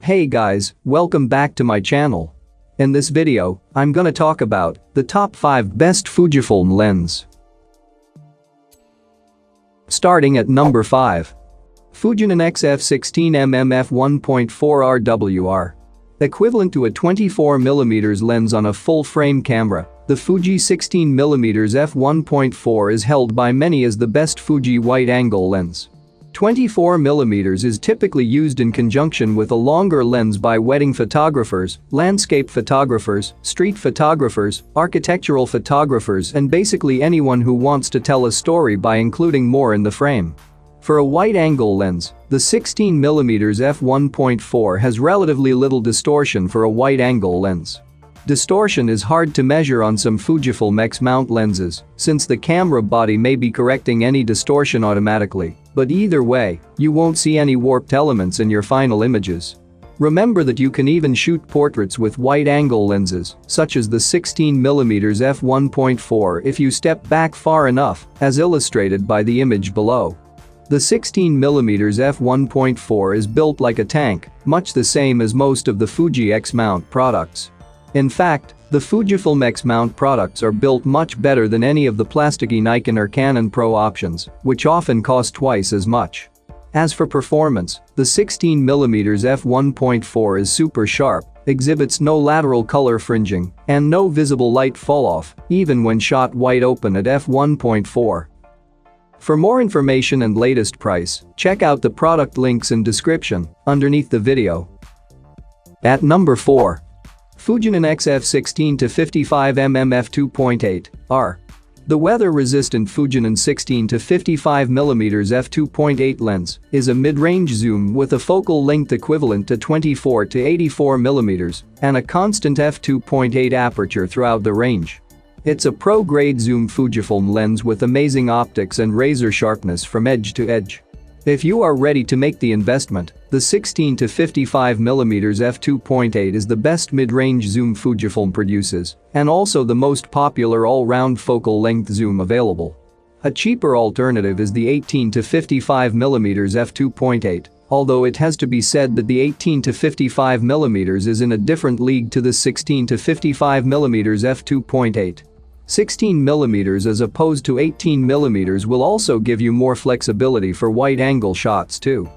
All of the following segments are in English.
Hey guys, welcome back to my channel. In this video, I'm gonna talk about the top 5 best Fujifilm lens. Starting at number 5. Fujinon XF 16mm f1.4 RWR. Equivalent to a 24mm lens on a full-frame camera, the Fuji 16mm f1.4 is held by many as the best Fuji wide-angle lens. 24mm is typically used in conjunction with a longer lens by wedding photographers, landscape photographers, street photographers, architectural photographers, and basically anyone who wants to tell a story by including more in the frame. For a wide-angle lens, the 16mm f1.4 has relatively little distortion for a wide-angle lens. Distortion is hard to measure on some Fujifilm X-mount lenses, since the camera body may be correcting any distortion automatically, but either way, you won't see any warped elements in your final images. Remember that you can even shoot portraits with wide-angle lenses, such as the 16mm f1.4 if you step back far enough, as illustrated by the image below. The 16mm f1.4 is built like a tank, much the same as most of the Fuji X-mount products. In fact, the Fujifilm X-mount products are built much better than any of the plasticky Nikon or Canon Pro options, which often cost twice as much. As for performance, the 16mm f1.4 is super sharp, exhibits no lateral color fringing, and no visible light falloff, even when shot wide open at f1.4. For more information and latest price, check out the product links in description underneath the video. At number 4. Fujinon XF 16-55mm f2.8 R. The weather-resistant Fujinon 16-55mm f2.8 lens is a mid-range zoom with a focal length equivalent to 24-84mm and a constant f2.8 aperture throughout the range. It's a pro-grade zoom Fujifilm lens with amazing optics and razor sharpness from edge to edge. If you are ready to make the investment, the 16-55mm f2.8 is the best mid-range zoom Fujifilm produces, and also the most popular all-round focal length zoom available. A cheaper alternative is the 18-55mm f2.8, although it has to be said that the 18-55mm is in a different league to the 16-55mm f2.8. 16mm as opposed to 18mm will also give you more flexibility for wide-angle shots too.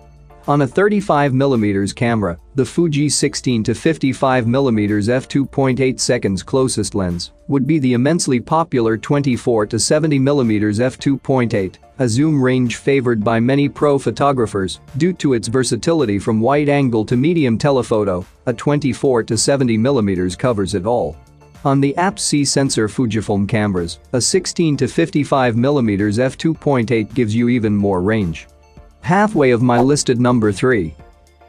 On a 35mm camera, the Fuji 16-55mm f2.8 seconds closest lens would be the immensely popular 24-70mm f2.8, a zoom range favored by many pro photographers due to its versatility from wide-angle to medium telephoto. A 24-70mm covers it all. On the APS-C sensor Fujifilm cameras, a 16-55mm f2.8 gives you even more range. Halfway of my listed number 3.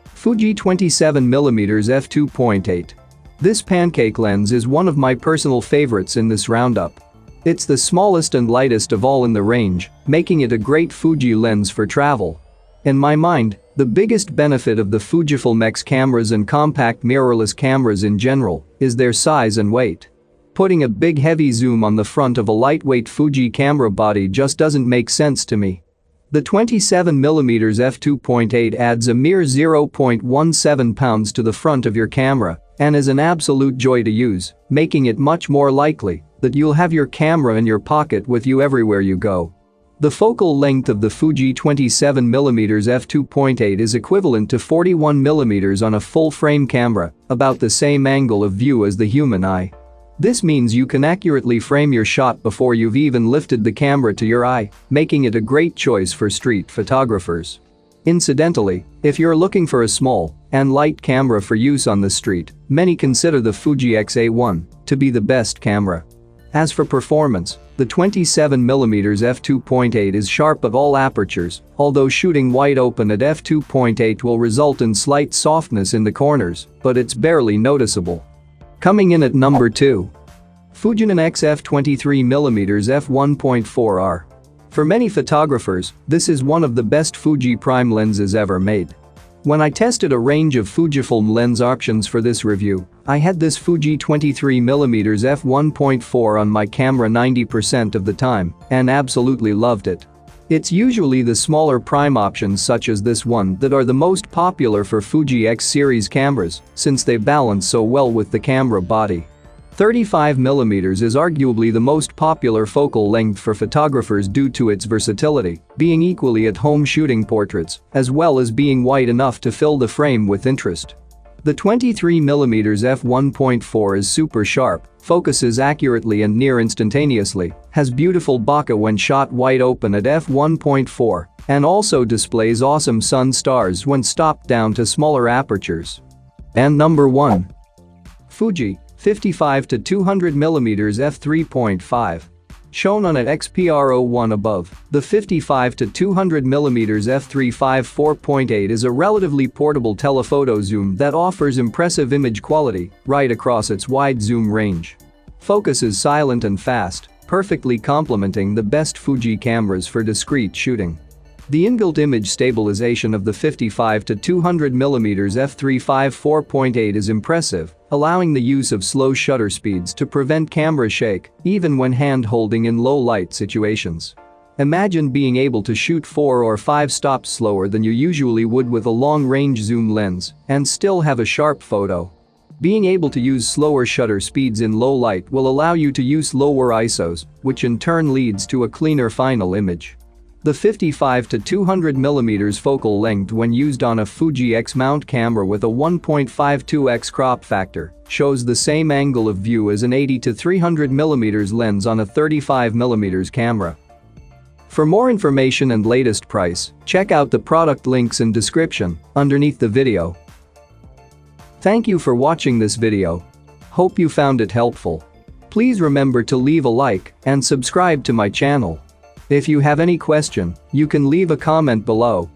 Fuji 27mm f2.8. This pancake lens is one of my personal favorites in this roundup. It's the smallest and lightest of all in the range, making it a great Fuji lens for travel. In my mind, the biggest benefit of the Fujifilm X cameras and compact mirrorless cameras in general is their size and weight. Putting a big heavy zoom on the front of a lightweight Fuji camera body just doesn't make sense to me. The 27mm f2.8 adds a mere 0.17 pounds to the front of your camera and is an absolute joy to use, making it much more likely that you'll have your camera in your pocket with you everywhere you go. The focal length of the Fuji 27mm f2.8 is equivalent to 41mm on a full-frame camera, about the same angle of view as the human eye. This means you can accurately frame your shot before you've even lifted the camera to your eye, making it a great choice for street photographers. Incidentally, if you're looking for a small and light camera for use on the street, many consider the Fuji X-A1 to be the best camera. As for performance, the 27mm f2.8 is sharp at all apertures, although shooting wide open at f2.8 will result in slight softness in the corners, but it's barely noticeable. Coming in at number 2. Fujinon XF 23mm f1.4 R. For many photographers, this is one of the best Fuji prime lenses ever made. When I tested a range of Fujifilm lens options for this review, I had this Fuji 23mm f1.4 on my camera 90% of the time and absolutely loved it. It's usually the smaller prime options such as this one that are the most popular for Fuji X series cameras since they balance so well with the camera body. 35mm is arguably the most popular focal length for photographers due to its versatility, being equally at home shooting portraits, as well as being wide enough to fill the frame with interest. The 23mm f1.4 is super sharp, focuses accurately and near instantaneously, has beautiful bokeh when shot wide open at f1.4, and also displays awesome sun stars when stopped down to smaller apertures. And number 1. Fuji 55-200mm f3.5. Shown on at XPR01 above, the 55-200mm f3.5 4.8 is a relatively portable telephoto zoom that offers impressive image quality right across its wide zoom range. Focus is silent and fast, perfectly complementing the best Fuji cameras for discreet shooting. The inbuilt image stabilization of the 55-200mm f3.5 4.8 is impressive, allowing the use of slow shutter speeds to prevent camera shake, even when hand-holding in low-light situations. Imagine being able to shoot 4 or 5 stops slower than you usually would with a long-range zoom lens and still have a sharp photo. Being able to use slower shutter speeds in low light will allow you to use lower ISOs, which in turn leads to a cleaner final image. The 55-200mm focal length when used on a Fuji X mount camera with a 1.52x crop factor shows the same angle of view as an 80-300mm lens on a 35mm camera. For more information and latest price, check out the product links in description underneath the video. Thank you for watching this video. Hope you found it helpful. Please remember to leave a like and subscribe to my channel. If you have any question, you can leave a comment below.